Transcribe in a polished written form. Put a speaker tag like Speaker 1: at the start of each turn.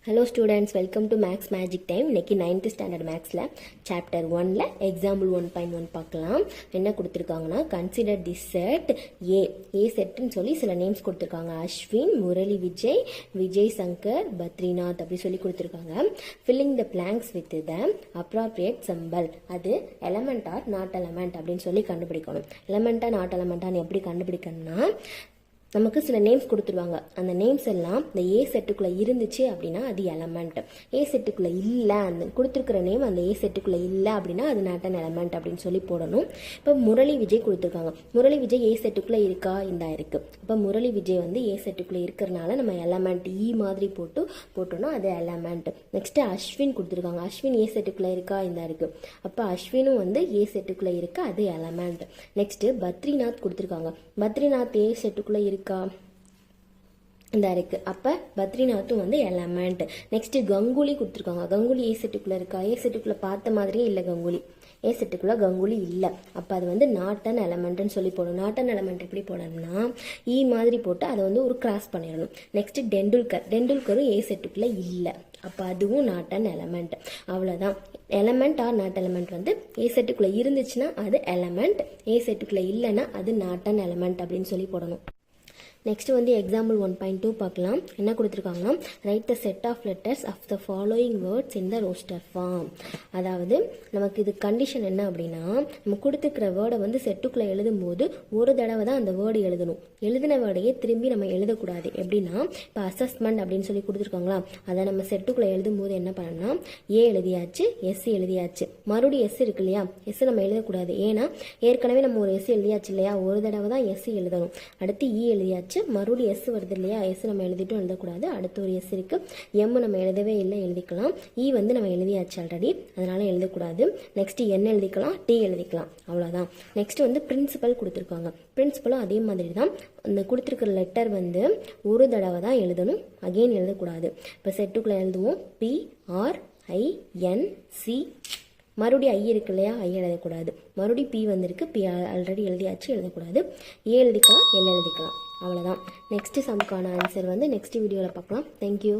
Speaker 1: Hello students, welcome to Max Magic Time. இன்னைக்கு 9th standard மேக்ஸில் chapter 1ல example 1.1 பார்க்கலாம். என்ன கொடுத்துருக்காங்கன்னா, கன்சிடர் தி செட் ஏ செட்டுன்னு சொல்லி சில நேம்ஸ் கொடுத்துருக்காங்க. அஸ்வின், முரளி விஜய், விஜய் சங்கர், பத்ரிநாத் அப்படி சொல்லி கொடுத்துருக்காங்க. Filling the blanks with the appropriate symbol. அது எலமெண்ட் ஆர் நாட் எலமெண்ட் அப்படின்னு சொல்லி கண்டுபிடிக்கணும். எலமெண்டா நாட் எலமெண்டான்னு எப்படி கண்டுபிடிக்கணும்னா, நமக்கு சில நேம்ஸ் கொடுத்துருவாங்க. அந்த நேம்ஸ் எல்லாம் இந்த ஏ செட்டுக்குள்ளே இருந்துச்சு அப்படின்னா அது எலமெண்ட். ஏ செட்டுக்குள்ளே இல்லை, அந்த கொடுத்துருக்கிற நேம் அந்த ஏ செட்டுக்குள்ளே இல்லை அப்படின்னா அது நாட் அன் எலமெண்ட் அப்படின்னு சொல்லி போடணும். இப்போ முரளி விஜய் கொடுத்துருக்காங்க. முரளி விஜய் ஏ செட்டுக்குள்ளே இருக்கா? இந்த இருக்கு. இப்போ முரளி விஜய் வந்து ஏ செட்டுக்குள்ளே இருக்கிறனால நம்ம எலமெண்ட் இ மாதிரி போட்டோம்னா அது எலமெண்ட். நெக்ஸ்ட் அஸ்வின் கொடுத்துருக்காங்க. அஸ்வின் ஏ செட்டுக்குள்ளே இருக்கா? இந்த இருக்கு. அப்போ அஸ்வினும் வந்து ஏ செட்டுக்குள்ளே இருக்கா, அது எலமெண்ட். நெக்ஸ்ட் பத்ரிநாத் கொடுத்துருக்காங்க. பத்ரிநாத் ஏ செட்டுக்குள்ளே இருக்கா? இந்த இருக்கு. அப்போ பத்ரிநாத்தும் வந்து எலமெண்ட். நெக்ஸ்ட் கங்குலி கொடுத்துருக்காங்க. கங்குலி ஏ செட்டுக்குள்ளே இருக்கா? ஏ செட்டுக்குள்ளே பார்த்த மாதிரியே இல்லை கங்குலி. ஏ செட்டுக்குள்ளே கங்குலி இல்லை. அப்போ அது வந்து நாட் அன் எலமெண்ட்னு சொல்லி போடணும். நாட் அன் எலமெண்ட் எப்படி போடணும்னா, இ மாதிரி போட்டு அதை வந்து ஒரு கிராஸ் பண்ணிடணும். நெக்ஸ்ட் டெண்டுல்கரும் ஏ செட்டுக்குள்ளே இல்லை. அப்போ அதுவும் நாட் அன் எலமெண்ட். அவ்வளோதான். எலமெண்ட் ஆர் நாட் எலமெண்ட் வந்து ஏ செட்டுக்குள்ளே இருந்துச்சுன்னா அது எலமெண்ட், ஏ செட்டுக்குள்ளே இல்லைன்னா அது நாட் அன் எலமெண்ட் அப்படின்னு சொல்லி போடணும். நெக்ஸ்ட் வந்து எக்ஸாம்பிள் 1.2 பார்க்கலாம். என்ன கொடுத்துருக்காங்கன்னா, write the set of letters of the following words in the roster form. அதாவது நமக்கு இது கண்டிஷன் என்ன அப்படின்னா, நம்ம கொடுத்துருக்கிற வேர்டை வந்து செட்டுக்குள்ளே எழுதும்போது ஒரு தடவை தான் அந்த வேர்டு எழுதணும். எழுதின வேர்டையே திரும்பி நம்ம எழுதக்கூடாது. எப்படின்னா, இப்போ அசஸ்மெண்ட் அப்படின்னு சொல்லி கொடுத்துருக்காங்களா, அதை நம்ம செட்டுக்குள்ளே எழுதும்போது என்ன பண்ணணும்னா, ஏ எழுதியாச்சு, எஸ் எழுதியாச்சு, மறுபடியும் எஸ் இருக்கு இல்லையா, எஸ் நம்ம எழுதக்கூடாது. ஏன்னா ஏற்கனவே நம்ம ஒரு எஸ் எழுதியாச்சு இல்லையா, ஒரு தடவை தான் எஸ் எழுதணும். அடுத்து இ எழுதியாச்சு, மறுபடியும் எஸ் வருது இல்லையா, எஸ் நம்ம எழுதிட்டும் எழுதக்கூடாது. அடுத்து ஒரு எஸ் இருக்கு, எம் நம்ம எழுதவே இல்லை, எழுதிக்கலாம். இ வந்து நம்ம எழுதியாச்சு ஆல்ரெடி, அதனால எழுதக்கூடாது. நெக்ஸ்ட் என் எழுதிக்கலாம், டி எழுதிக்கலாம். அவ்வளோதான். நெக்ஸ்ட் வந்து பிரின்சிபல் கொடுத்துருக்காங்க. பிரின்சிபலும் அதே மாதிரி தான். அந்த கொடுத்துருக்கிற லெட்டர் வந்து ஒரு தடவை தான் எழுதணும், அகெயின் எழுதக்கூடாது. இப்போ செட்டுக்குள்ளே எழுதுவோம் PRINC, மறுபடியும் ஐ இருக்கு இல்லையா, ஐ எழுதக்கூடாது. மறுபடியும் பி வந்திருக்கு, பி ஆல்ரெடி எழுதியாச்சு, எழுதக்கூடாது. ஏ எழுதிக்கலாம், எல் எழுதிக்கலாம். அவ்வளோதான். நெக்ஸ்ட் சம்க்கான ஆன்சர் வந்து நெக்ஸ்ட் வீடியோவில் பார்க்கலாம். தேங்க்யூ.